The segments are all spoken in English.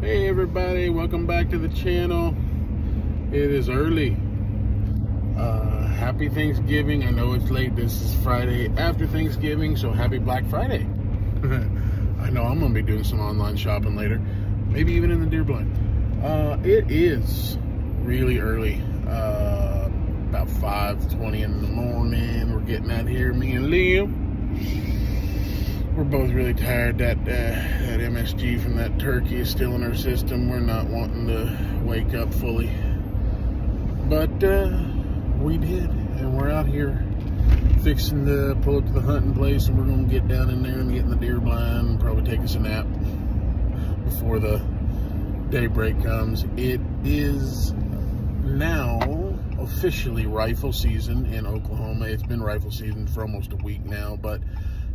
Hey everybody, welcome back to the channel. It is early. Happy Thanksgiving. I know it's late. This is Friday after Thanksgiving, so happy Black Friday. I know I'm gonna be doing some online shopping later, maybe even in the deer blind. It is really early, about 5:20 in the morning. We're getting out here, me and Liam. We're both really tired. That MSG from that turkey is still in our system. We're not wanting to wake up fully. But we did, and we're out here fixing to pull up to the hunting place, and we're going to get down in there and get in the deer blind and probably take us a nap before the daybreak comes. It is now officially rifle season in Oklahoma. It's been rifle season for almost a week now, but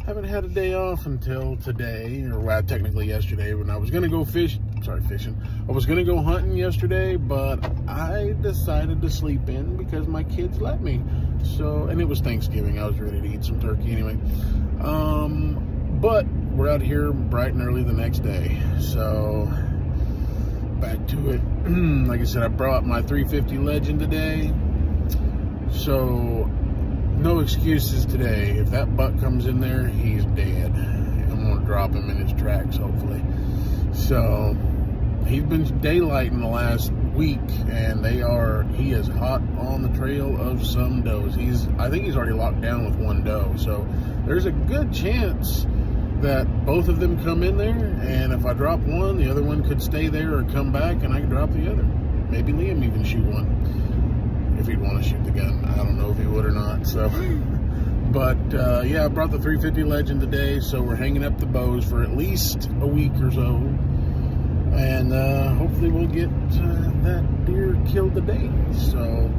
haven't had a day off until today, or well, technically yesterday, when I was gonna go fishing. I was gonna go hunting yesterday, but I decided to sleep in because my kids let me. So, and it was Thanksgiving. I was ready to eat some turkey anyway. But we're out here bright and early the next day. So back to it. Like I said, I brought my 350 Legend today. So no excuses today. If that buck comes in there, he's dead. I'm gonna drop him in his tracks, hopefully. So he's been daylighting the last week, and he is hot on the trail of some does. I think he's already locked down with one doe. So there's a good chance that both of them come in there, and if I drop one, the other one could stay there or come back, and I can drop the other. Maybe Liam even shoot one, if he'd want to shoot the gun. I don't know if he would or not. So, but yeah, I brought the 350 Legend today, so we're hanging up the bows for at least a week or so, and hopefully we'll get that deer killed today. So,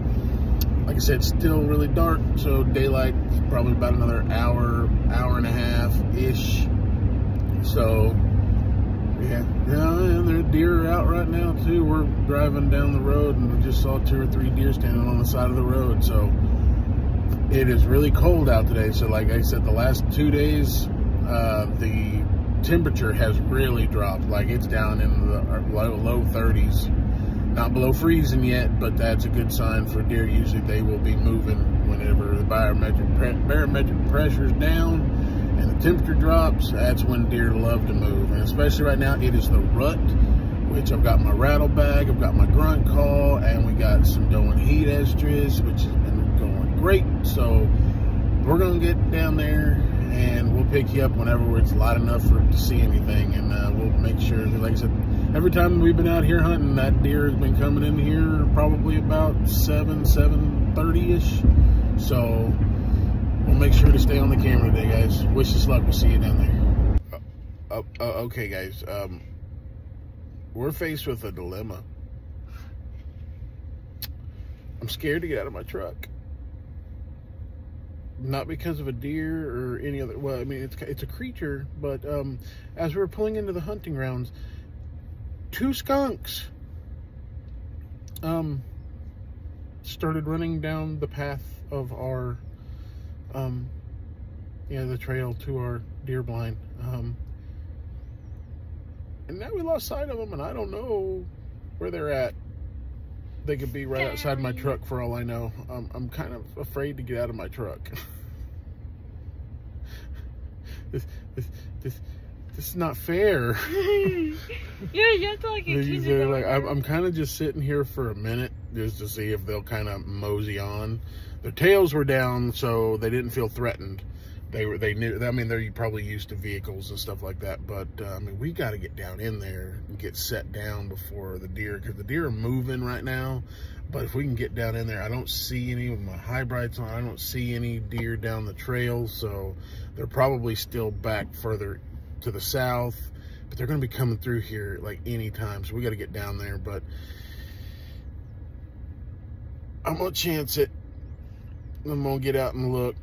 like I said, it's still really dark, so daylight is probably about another hour and a half ish. So yeah, and there deer are out right now too. We're driving down the road and we just saw 2 or 3 deer standing on the side of the road. So it is really cold out today. So like I said, the last 2 days, the temperature has really dropped. Like it's down in the low 30s. Not below freezing yet, but that's a good sign for deer. Usually they will be moving whenever the barometric pressure is down and the temperature drops. That's when deer love to move, and especially right now it is the rut, which I've got my rattle bag, I've got my grunt call, and we got some doe and heat estrus, which has been going great. So we're gonna get down there and we'll pick you up whenever it's light enough for to see anything, and we'll make sure, like I said, every time we've been out here hunting, that deer has been coming in here probably about 7:30ish. So we'll make sure to stay on the camera today, guys. Wish us luck. We'll see you down there. Okay, guys. We're faced with a dilemma. I'm scared to get out of my truck. Not because of a deer or any other. Well, I mean, it's a creature, but as we're pulling into the hunting grounds, 2 skunks started running down the path of our the trail to our deer blind, and now we lost sight of them, and I don't know where they're at. They could be right outside my truck for all I know. I'm kind of afraid to get out of my truck. This is not fair. You're talking. Like, I'm kind of just sitting here for a minute just to see if they'll kind of mosey on. Their tails were down, so they didn't feel threatened. They knew. I mean, they're probably used to vehicles and stuff like that. But I mean, we got to get down in there and get set down before the deer, because the deer are moving right now. But if we can get down in there, I don't see any with my high brights on. I don't see any deer down the trail, so they're probably still back further to the south. But they're going to be coming through here like any time, so we got to get down there. But I'm gonna chance it. I'm gonna get out and look.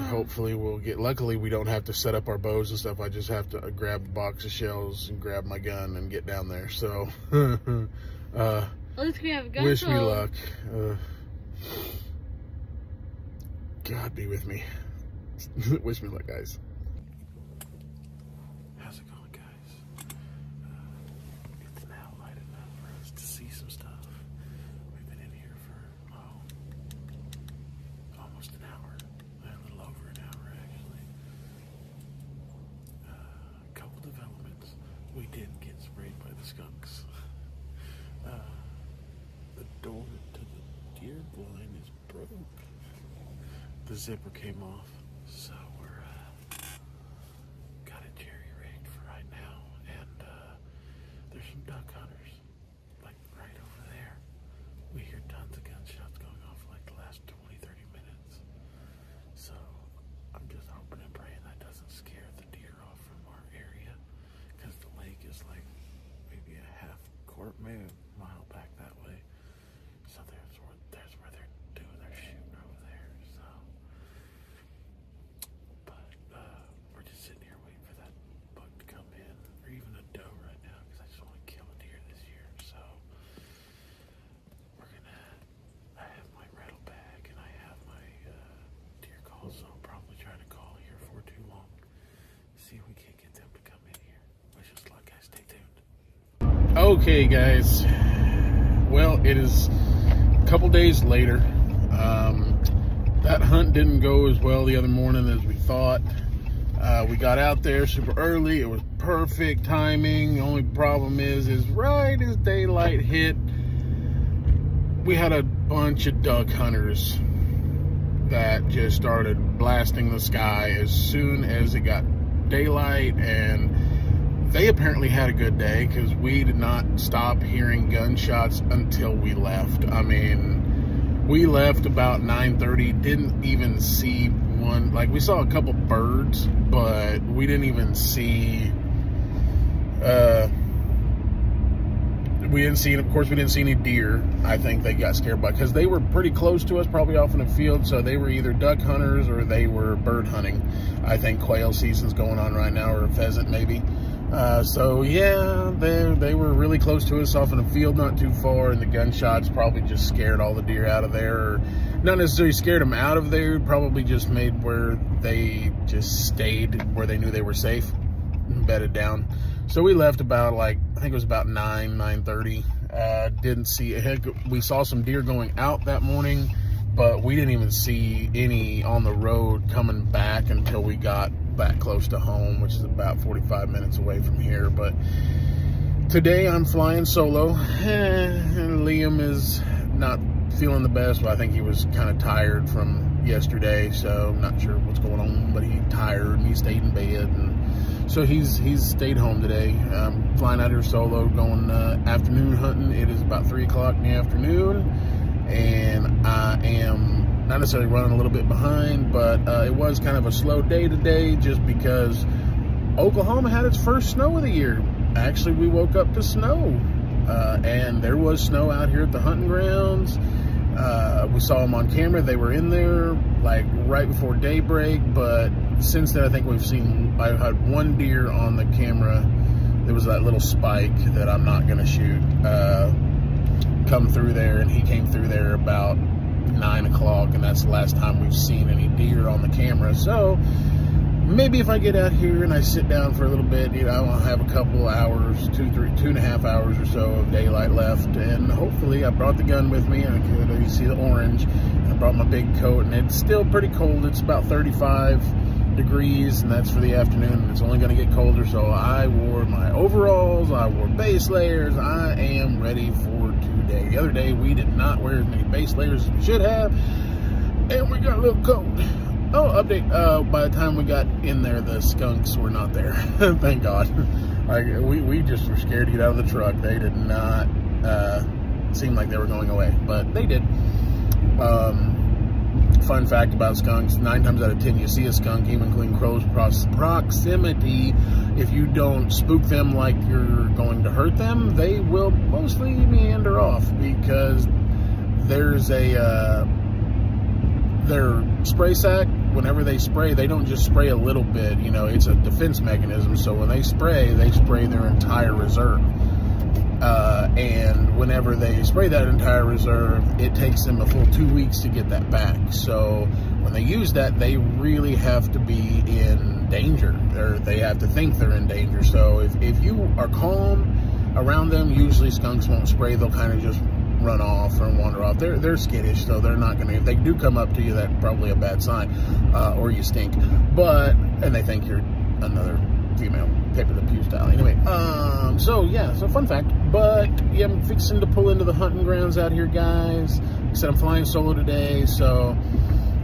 Hopefully we'll get, luckily we don't have to set up our bows and stuff. I just have to grab a box of shells and grab my gun and get down there. So Let's grab a gun. Wish me luck. God be with me. Wish me luck, guys. How's it going, guys? we did get sprayed by the skunks. The door to the deer blind is broke. The zipper came off, so we're got it jerry rigged for right now. And there's some duck hunters, like right over there. We hear tons of gunshots going off like the last 20-30 minutes. So I'm just hoping and praying that doesn't scare the deer off from our area, because the lake is like maybe a half quarter, maybe a mile back that way. So there's where they're doing their shooting over there. So, but we're just sitting here waiting for that buck to come in, or even a doe right now, because I just want to kill a deer this year. So I have my rattle bag and I have my deer calls, so I'll probably try to call here for too long. See if we can't get them to come in here. Wish us luck, guys. Stay tuned. Okay, guys. Well, it is a couple days later. That hunt didn't go as well the other morning as we thought. We got out there super early. It was perfect timing. The only problem is right as daylight hit, we had a bunch of duck hunters that just started blasting the sky as soon as it got daylight, and they apparently had a good day because we did not stop hearing gunshots until we left. I mean, we left about 9:30, didn't even see one. Like, we saw a couple birds, but we didn't even see, of course, we didn't see any deer. I think they got scared by, because they were pretty close to us, probably off in the field, so they were either duck hunters or they were bird hunting. I think quail season's going on right now, or pheasant maybe. So yeah, they were really close to us off in the field, not too far, and the gunshots probably just scared all the deer out of there, or not necessarily scared them out of there, probably just made where they just stayed where they knew they were safe and bedded down. So we left about, like, I think it was about 9:30. Didn't see, we saw some deer going out that morning, but we didn't even see any on the road coming back until we got back close to home, which is about 45 minutes away from here. But today I'm flying solo, and Liam is not feeling the best. Well, I think he was kind of tired from yesterday, so I'm not sure what's going on, but he's tired and he stayed in bed, and so he's stayed home today. I'm flying out here solo, going afternoon hunting. It is about 3 o'clock in the afternoon, and I am not necessarily running a little bit behind, but it was kind of a slow day today just because Oklahoma had its first snow of the year. Actually, we woke up to snow, and there was snow out here at the hunting grounds. We saw them on camera. They were in there like right before daybreak, but since then I think I had one deer on the camera. There was that little spike that I'm not going to shoot come through there, and he came through there about 9 o'clock, and that's the last time we've seen any deer on the camera. So maybe if I get out here and I sit down for a little bit, you know, I'll have a couple hours, 2.5 hours or so of daylight left, and hopefully I brought the gun with me. You see the orange. I brought my big coat, and it's still pretty cold. It's about 35 degrees, and that's for the afternoon, and it's only going to get colder. So I wore my overalls, I wore base layers. I am ready for today. The other day we did not wear as many base layers as we should have, and we got a little cold. Oh, update, by the time we got in there, the skunks were not there. Thank God. We just were scared to get out of the truck. They did not seem like they were going away, but they did. Fun fact about skunks, 9 times out of 10 you see a skunk, even in close proximity, if you don't spook them like you're going to hurt them, they will mostly meander off, because there's their spray sack, whenever they spray, they don't just spray a little bit, you know, it's a defense mechanism. So when they spray their entire reserve. And whenever they spray that entire reserve, it takes them a full 2 weeks to get that back. So when they use that, they really have to be in danger, or they have to think they're in danger. So if you are calm around them, usually skunks won't spray. They'll kind of just run off or wander off. They're skittish, so they're not going to. If they do come up to you, that's probably a bad sign, or you stink. And they think you're another female. paper the pew style. Anyway, so yeah, so fun fact. But yeah, I'm fixing to pull into the hunting grounds out here, guys. Like I said, I'm flying solo today, so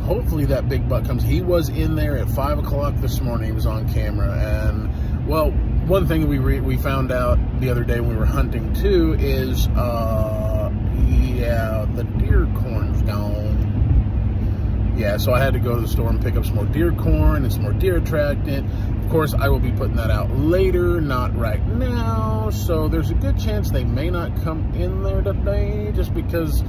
hopefully that big buck comes. He was in there at 5 o'clock this morning. He was on camera, and well, one thing we found out the other day when we were hunting too is yeah, the deer corn's gone. Yeah, so I had to go to the store and pick up some more deer corn and some more deer attractant. Of course, I will be putting that out later, not right now. So there's a good chance they may not come in there today, just because,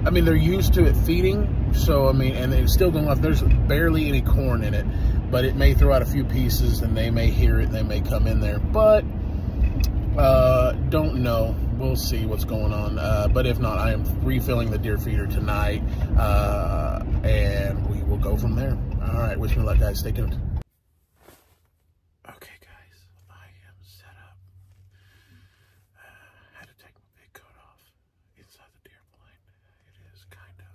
I mean, they're used to it feeding. So, I mean, and it's still going off. There's barely any corn in it, but it may throw out a few pieces and they may hear it and they may come in there. But don't know. We'll see what's going on. But if not, I am refilling the deer feeder tonight, and we will go from there. All right, wish me luck, guys. Stay tuned. Okay, guys, I am set up. Had to take my big coat off inside the deer blind. It is kind of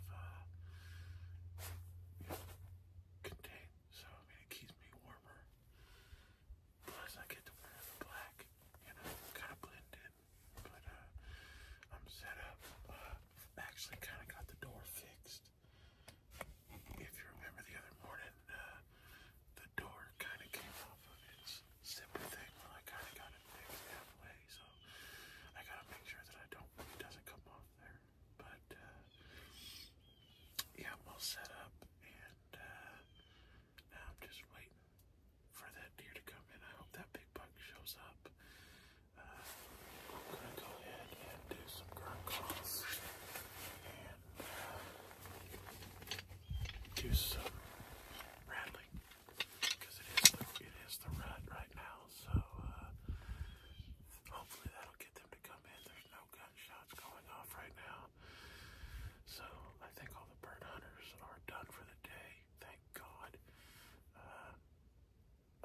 contained, so I mean it keeps me warmer. Plus, I get to wear the black, kind of blend in. But I'm set up. Actually, kind of got the door fixed. If you remember the other morning, the door kind of came off of its zipper thing. Well, I kind of got it fixed halfway, so I gotta make sure that it doesn't come off there. But yeah, I'm all set up, and now I'm just waiting for that deer to come in. I hope that big buck shows up. I'm gonna go ahead and do some grunt calls and do some rattling, because it is the rut right now, so hopefully that'll get them to come in. There's no gunshots going off right now, so I think all the bird hunters are done for the day, thank God.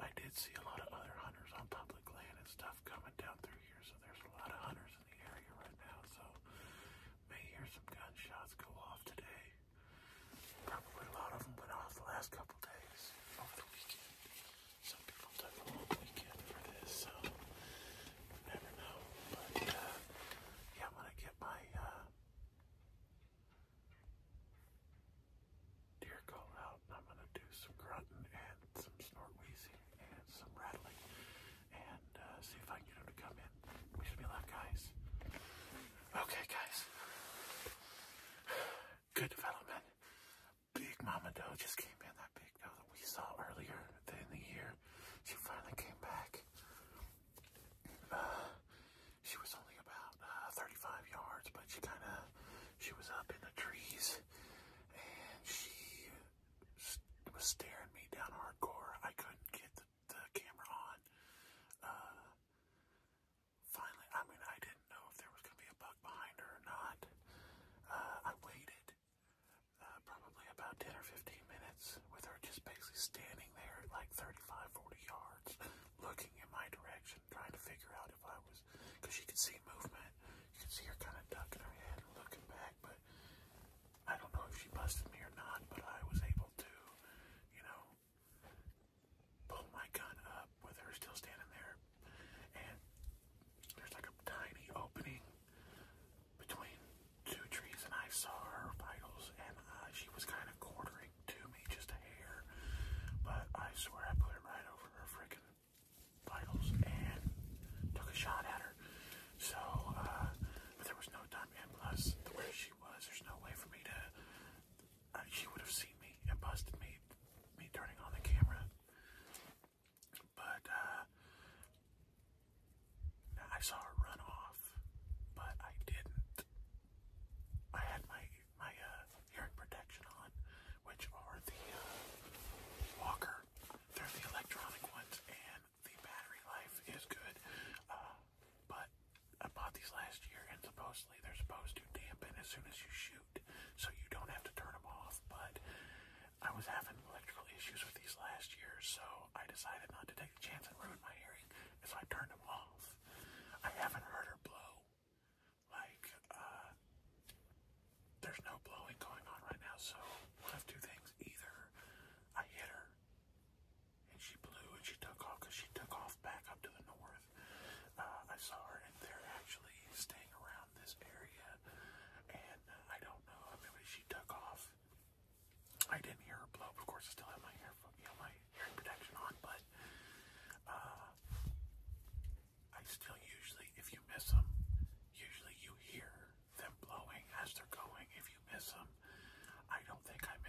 I did see a lot of other hunters on public land and stuff coming down through here, so there's a lot of hunters in the area right now, so may hear some gunshots go off today. Probably a lot of them went off the last couple days over the weekend. Some people took a long weekend for this, so you never know. But yeah, I'm gonna get my deer call out, and I'm gonna do some grunting and some snort wheezing and some rattling, and see if I can get them to come in. Wish me luck, guys. Okay, guys. Good development. Big Mama Doe just came in. That big doe that we saw earlier in the year, she finally came back. She was only about 35 yards, but she was up in the trees, and she was staring me down hardcore. I couldn't get the camera on. Finally, I mean, I didn't know if there was going to be a buck behind her or not. I waited probably about 10 or 15 minutes with her just basically standing there at like 35, 40 yards, looking in my direction, trying to figure out if I was, because she could see movement. You could see her kind of ducking her head and looking back, but I don't know if she busted me or not, but I was able to, pull my gun up with her still standing there, and there's like a tiny opening between two trees, and I saw her vitals, and she was kind of quartering to me, just a hair, but I swear I put it right over her freaking vitals and took a shot at her. So, but there was no time, and plus, where she was, there's no way for me to, she would have seen me and busted me turning on the camera. But, I saw her run off, but I didn't. I had my hearing protection on, which are the Walker. They're the electronic ones, and the battery life is good. But I bought these last year, and supposedly they're supposed to dampen as soon as you shoot, so you don't have to turn them off. But I was having electrical issues with these last year, so I decided not to take a chance and ruin my hearing, and so I turned them off. I haven't heard her blow. Like, there's no blowing going on right now, so one of two things. Either I hit her, and she blew, and she took off, because she took off back up to the north.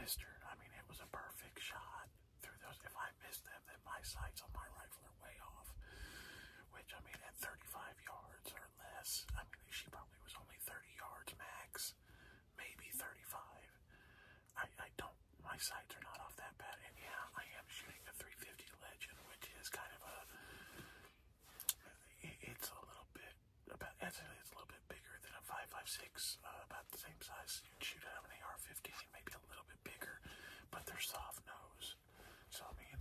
missed her. I mean, it was a perfect shot through those. If I missed them, then my sights on my rifle are way off. Which, I mean, at 35 yards or less, I mean, she probably was only 30 yards max, maybe 35. I don't, my sights are not off that bad. And yeah, I am shooting a 350 Legend, which is kind of a, it's a little bit, it's a little bit bigger than a 5.56, about the same size. You'd shoot out of an AR-15, maybe a little bit bigger, but they're soft nose. So, I mean,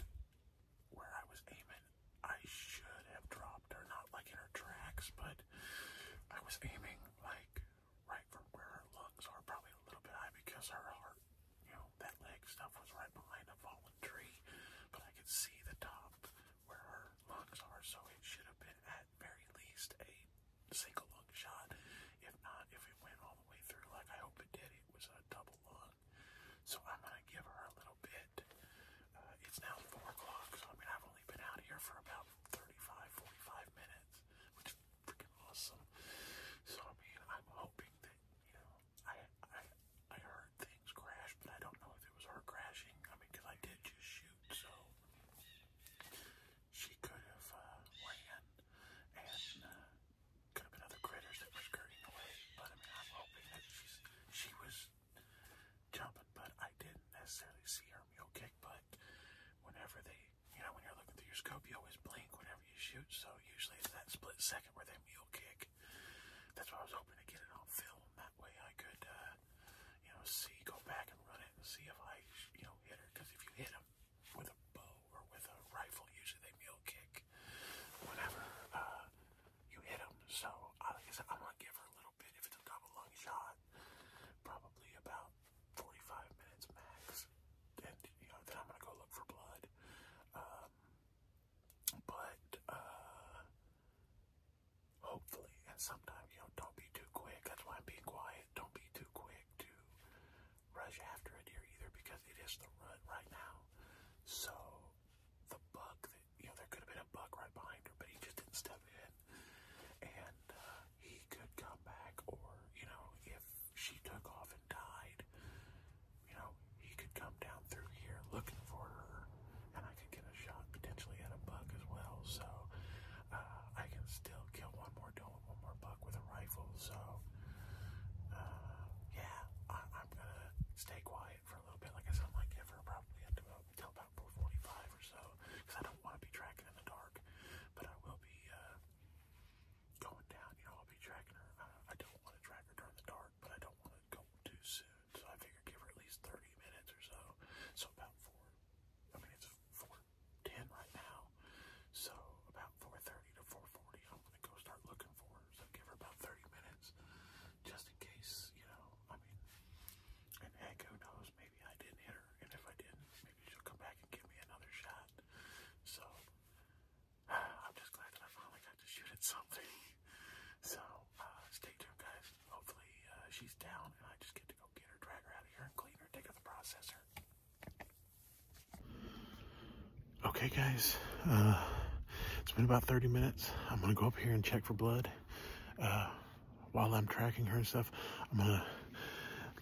where I was aiming, I should have dropped her, not like in her tracks, but I was aiming like right from where her lungs are, probably a little bit high because her heart, you know, that leg stuff was right behind a fallen tree, but I could see the top where her lungs are, so it should have been at very least a single lung shot. If not, if it went all the way through like I hope it did, it was a double lung. So I'm gonna give her a little bit. It's now 4 o'clock, so I mean I've only been out here for about 35-45 minutes, which is freaking awesome. So I mean I'm hoping that, you know, I heard things crash, but I don't know if it was her crashing. I mean, because I did just shoot, so she could have ran, and could have been other critters that were skirting away. But I mean I'm hoping that she was jumping, but I didn't necessarily see her mule kick. But whenever they, you know, when you're looking through your scope, you always blink whenever you shoot, so usually it's that split second where they mule kick. That's why I was hoping to get it on film. That way I could, you know, go back and run it and see if I, you know, hit her. Because if you hit them with a bow or with a rifle, usually they mule kick whenever you hit them. So, like I said, I'm going to give her a little bit. If it's a double lung shot, probably about 45 minutes max. And, you know, then I'm going to go look for blood. Hopefully, and sometimes, you know, don't be too quick. That's why I'm being quiet. Don't be too quick to rush after a deer either, because it is the rut right now. So the buck that, you know, there could have been a buck right behind her, but he just didn't step in, and he could come back, or, you know, if she took off and died, you know, he could come down through here looking for her, and I could get a shot potentially at a buck as well. So I can still kill one more doe and one more buck with a rifle. So yeah, I'm gonna stay quiet for a little bit. Like I said, I might give her probably until about 4:45 or so, because I don't want to be tracking in the dark. But I will be going down. You know, I'll be tracking her. I don't want to track her during the dark, but I don't want to go too soon. So I figure give her at least 30 minutes or so. So about 4. I mean, it's 4:10 right now. So about 4:30 to 4:40, I'm going to go start looking for her. So give her about 30 minutes, just in case, you know, I mean, and heck, who knows, maybe I didn't hit her, and if I didn't, maybe she'll come back and give me another shot. So, I'm just glad that I finally got to shoot at something. So, stay tuned, guys. Hopefully, she's down, and I just get to go get her, drag her out of here, and clean her, take her to the processor. Okay, guys, it's been about 30 minutes. I'm gonna go up here and check for blood. While I'm tracking her and stuff, I'm gonna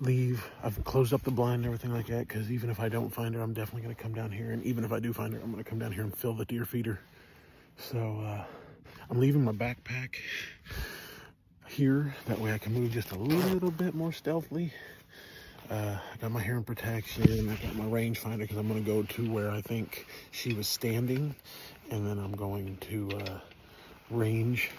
leave. I've closed up the blind and everything like that, because even if I don't find her, I'm definitely gonna come down here, and even if I do find her, I'm gonna come down here and fill the deer feeder. So I'm leaving my backpack here, that way I can move just a little bit more stealthily. I got my hearing protection, I got my rangefinder, because I'm going to go to where I think she was standing, and then I'm going to range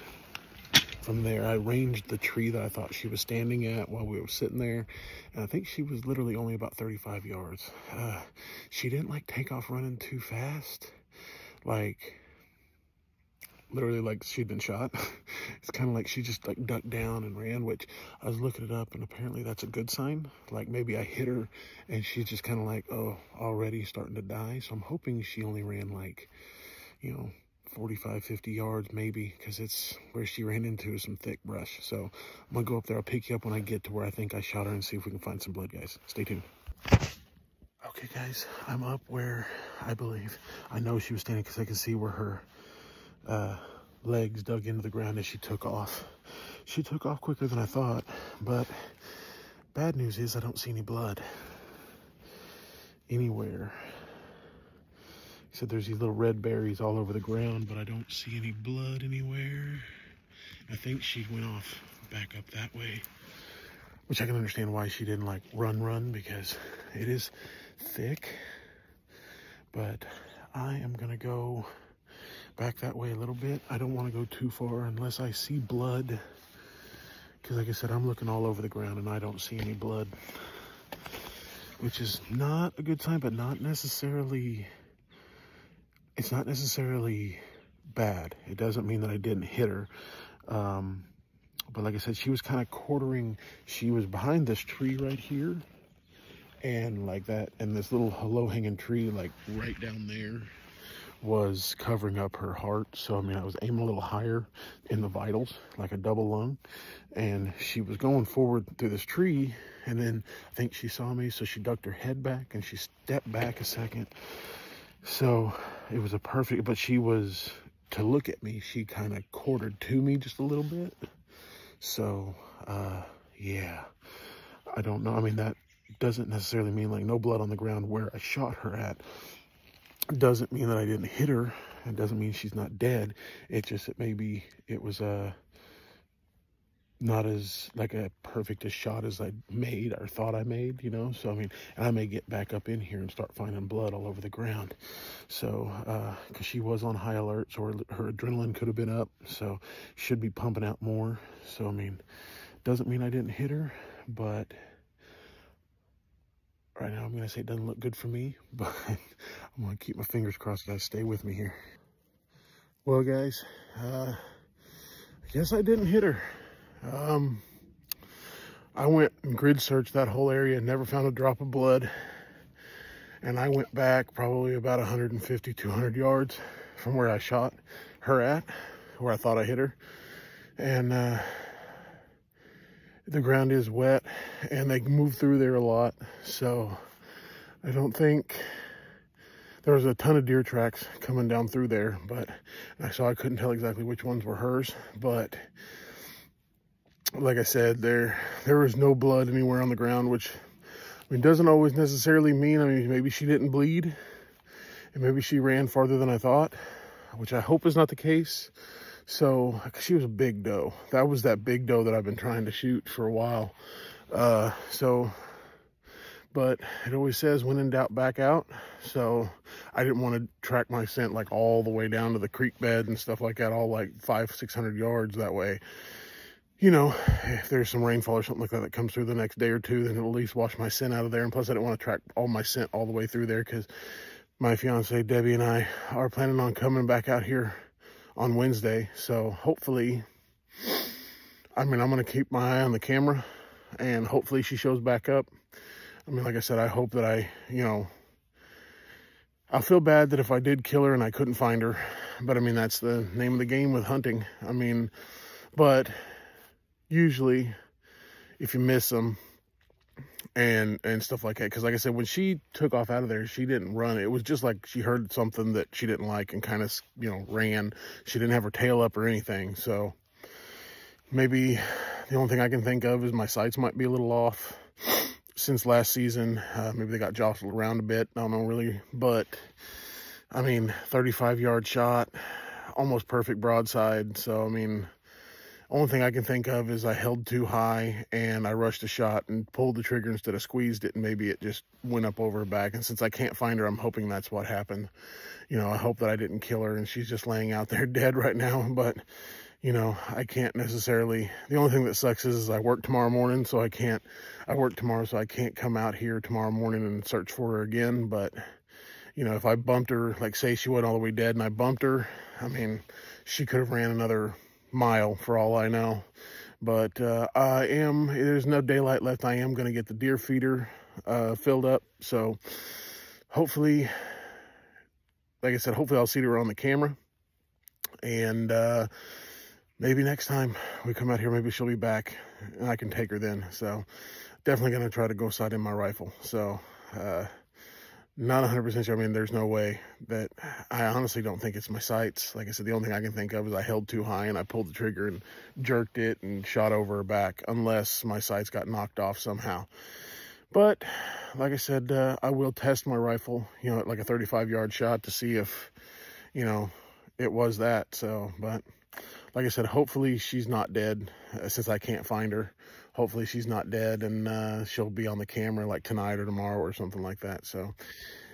from there. I ranged the tree that I thought she was standing at while we were sitting there, and I think she was literally only about 35 yards. She didn't like take off running too fast, like literally like she'd been shot. It's kind of like she just like ducked down and ran, which I was looking it up, and apparently that's a good sign. Like maybe I hit her and she's just kind of like, oh, already starting to die. So I'm hoping she only ran like, you know, 45, 50 yards maybe, because it's where she ran into some thick brush. So I'm gonna go up there. I'll pick you up when I get to where I think I shot her and see if we can find some blood, guys. Stay tuned. Okay, guys, I'm up where I know she was standing, because I can see where her legs dug into the ground as she took off. She took off quicker than I thought, but bad news is I don't see any blood. anywhere. He said there's these little red berries all over the ground, but I don't see any blood anywhere. I think she went off back up that way, which I can understand why she didn't like run, because it is thick. But I am gonna go back that way a little bit. I don't want to go too far unless I see blood, because like I said, I'm looking all over the ground and I don't see any blood, which is not a good sign, but not necessarily, it's not necessarily bad. It doesn't mean that I didn't hit her. But like I said, she was kind of quartering, she was behind this tree right here, and like that, and this little low-hanging tree like right down there was covering up her heart. So I mean, I was aiming a little higher in the vitals, like a double lung, and she was going forward through this tree, and then I think she saw me, so she ducked her head back and she stepped back a second. So it was a perfect, but she was, to look at me, she kind of quartered to me just a little bit. So yeah, I don't know. I mean, that doesn't necessarily mean like no blood on the ground where I shot her at. Doesn't mean that I didn't hit her. It doesn't mean she's not dead. It's just that maybe it was not as like a perfect a shot as I made or thought I made, you know. So I mean, and I may get back up in here and start finding blood all over the ground. So because she was on high alert, so her adrenaline could have been up, so should be pumping out more. So I mean, doesn't mean I didn't hit her, but right now I'm gonna say it doesn't look good for me, but I'm gonna keep my fingers crossed. Guys, stay with me here. Well guys, I guess I didn't hit her. I went and grid searched that whole area and never found a drop of blood. And I went back probably about 150, 200 yards from where I shot her at, where I thought I hit her. And the ground is wet and they move through there a lot. So I don't think, there was a ton of deer tracks coming down through there, but so I couldn't tell exactly which ones were hers. But like I said, there was no blood anywhere on the ground, which I mean, doesn't always necessarily mean, I mean, maybe she didn't bleed and maybe she ran farther than I thought, which I hope is not the case. So she was a big doe. That was that big doe that I've been trying to shoot for a while. But it always says when in doubt, back out. So I didn't want to track my scent like all the way down to the creek bed and stuff like that, all like 500-600 yards that way. You know, if there's some rainfall or something like that that comes through the next day or two, then it'll at least wash my scent out of there. And plus I didn't want to track all my scent all the way through there, because my fiance Debbie and I are planning on coming back out here on Wednesday. So hopefully, I mean, I'm going to keep my eye on the camera and hopefully she shows back up. I mean, like I said, I hope that I'll feel bad that if I did kill her and I couldn't find her, but I mean, that's the name of the game with hunting. I mean, but usually if you miss them and stuff like that, because like I said, when she took off out of there, she didn't run. It was just like she heard something that she didn't like and kind of, you know, ran. She didn't have her tail up or anything. So maybe the only thing I can think of is my sights might be a little off since last season. Maybe they got jostled around a bit. I don't know really, but I mean, 35-yard shot, almost perfect broadside. So I mean, only thing I can think of is I held too high and I rushed a shot and pulled the trigger instead of squeezed it, and maybe it just went up over her back. And since I can't find her, I'm hoping that's what happened. You know, I hope that I didn't kill her and she's just laying out there dead right now. But you know, I can't necessarily, the only thing that sucks is I work tomorrow morning, so I work tomorrow, so I can't come out here tomorrow morning and search for her again. But, you know, if I bumped her, like say she went all the way dead and I bumped her, I mean, she could have ran another mile for all I know. But there's no daylight left. I am going to get the deer feeder filled up. So hopefully, like I said, hopefully I'll see her on the camera. And, maybe next time we come out here, maybe she'll be back and I can take her then. So definitely going to try to go sight in my rifle. So, not 100% sure. I mean, there's no way that, I honestly don't think it's my sights. Like I said, the only thing I can think of is I held too high and I pulled the trigger and jerked it and shot over her back, unless my sights got knocked off somehow. But like I said, I will test my rifle, you know, at like a 35-yard shot to see if, you know, it was that. So, but like I said, hopefully she's not dead, since I can't find her. Hopefully she's not dead, and she'll be on the camera like tonight or tomorrow or something like that. So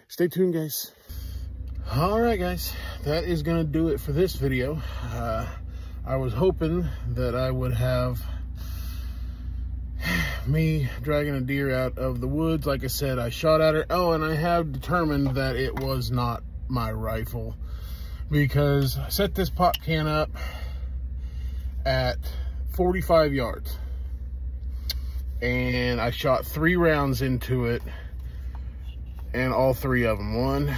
stay tuned, guys. All right, guys, that is going to do it for this video. I was hoping that I would have me dragging a deer out of the woods. Like I said, I shot at her. Oh, and I have determined that it was not my rifle, because I set this pop can up at 45 yards and I shot 3 rounds into it, and all 3 of them, 1,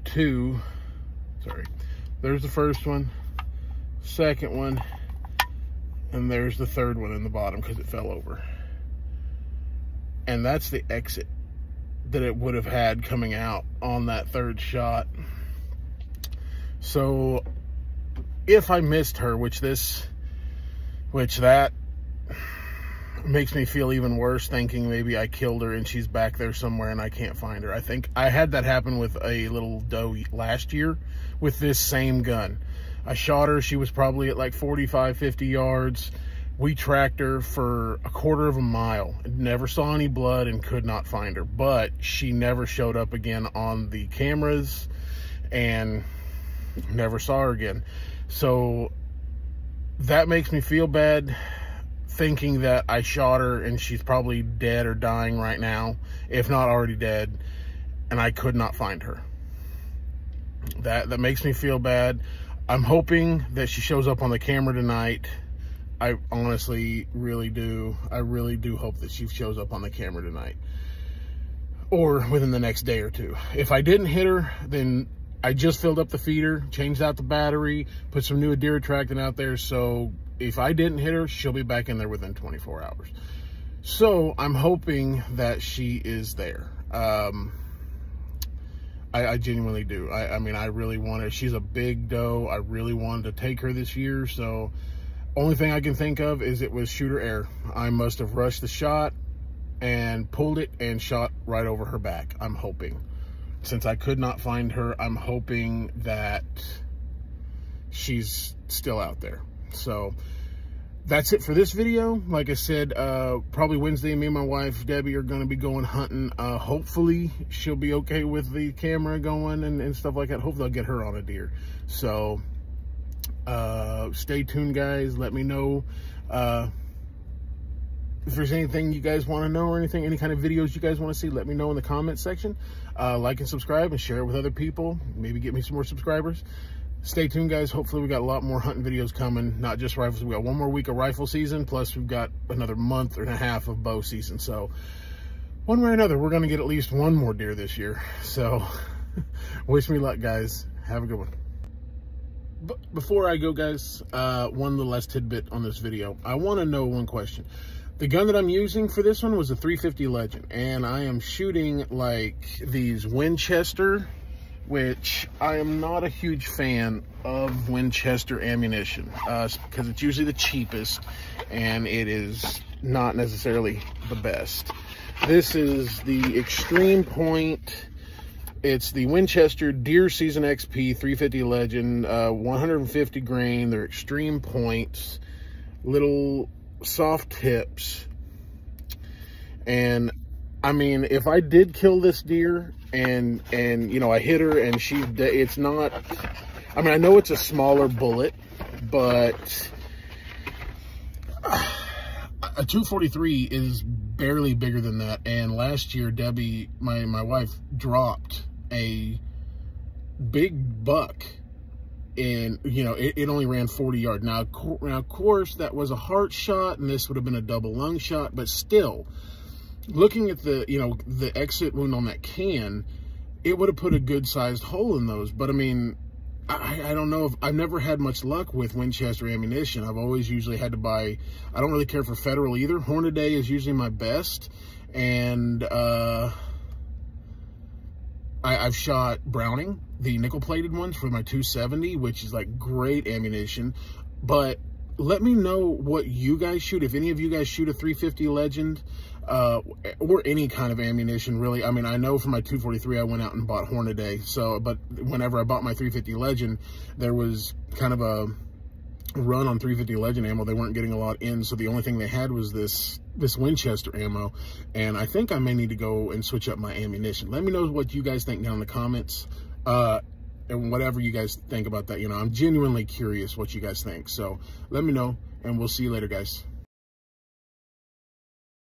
2, sorry, there's the first one, second one, and there's the third one in the bottom because it fell over. And that's the exit that it would have had coming out on that third shot. So if I missed her, which that makes me feel even worse, thinking maybe I killed her and she's back there somewhere and I can't find her. I think I had that happen with a little doe last year with this same gun. I shot her. She was probably at like 45, 50 yards. We tracked her for a quarter of a mile. Never saw any blood and could not find her. But she never showed up again on the cameras and never saw her again. So that makes me feel bad, thinking that I shot her and she's probably dead or dying right now, if not already dead, and I could not find her. That makes me feel bad. I'm hoping that she shows up on the camera tonight. I honestly really do. I really do hope that she shows up on the camera tonight, or within the next day or two. If I didn't hit her, then I just filled up the feeder, changed out the battery, put some new deer attractant out there. So if I didn't hit her, she'll be back in there within 24 hours. So I'm hoping that she is there. I genuinely do. I mean, I really want her. She's a big doe. I really wanted to take her this year. So only thing I can think of is it was shooter error. I must have rushed the shot and pulled it and shot right over her back. I'm hoping. Since I could not find her, I'm hoping that she's still out there. So that's it for this video. Like I said, probably Wednesday, me and my wife, Debbie, are going to be going hunting. Hopefully she'll be okay with the camera going and stuff like that. Hopefully I'll get her on a deer. So stay tuned, guys. Let me know if there's anything you guys want to know or anything, any kind of videos you guys want to see. Let me know in the comments section. Like and subscribe and share it with other people. Maybe get me some more subscribers. Stay tuned, guys. Hopefully we got a lot more hunting videos coming, not just rifles. We got 1 more week of rifle season, plus we've got another month and a half of bow season. So one way or another, we're going to get at least 1 more deer this year. So wish me luck, guys. Have a good one. But before I go, guys, one little last tidbit on this video. I want to know one question. The gun that I'm using for this one was a 350 Legend, and I am shooting like these Winchester, which I am not a huge fan of Winchester ammunition, because it's usually the cheapest and it is not necessarily the best. This is the Extreme Point. It's the Winchester Deer Season XP 350 Legend, 150 grain. They're Extreme Points, little soft tips. And I mean, if I did kill this deer and you know, I hit her and she's dead, it's not, I mean, I know it's a smaller bullet, but a 243 is barely bigger than that. And last year, Debbie, my wife, dropped a big buck, and you know, it only ran 40 yards. Now of course that was a heart shot, and this would have been a double lung shot, but still, looking at the, you know, the exit wound on that can, it would have put a good sized hole in those. But I mean, I don't know, if I've never had much luck with Winchester ammunition. I've always usually had to buy, I don't really care for Federal either. Hornady is usually my best, and I've shot Browning, the nickel plated ones for my 270, which is like great ammunition. But let me know what you guys shoot. If any of you guys shoot a 350 Legend, or any kind of ammunition, really. I mean, I know for my 243, I went out and bought Hornady. So, but whenever I bought my 350 Legend, there was kind of a run on 350 Legend ammo. They weren't getting a lot in, so the only thing they had was this Winchester ammo, and I think I may need to go and switch up my ammunition. Let me know what you guys think down in the comments, and whatever you guys think about that. You know, I'm genuinely curious what you guys think, so let me know, and we'll see you later, guys.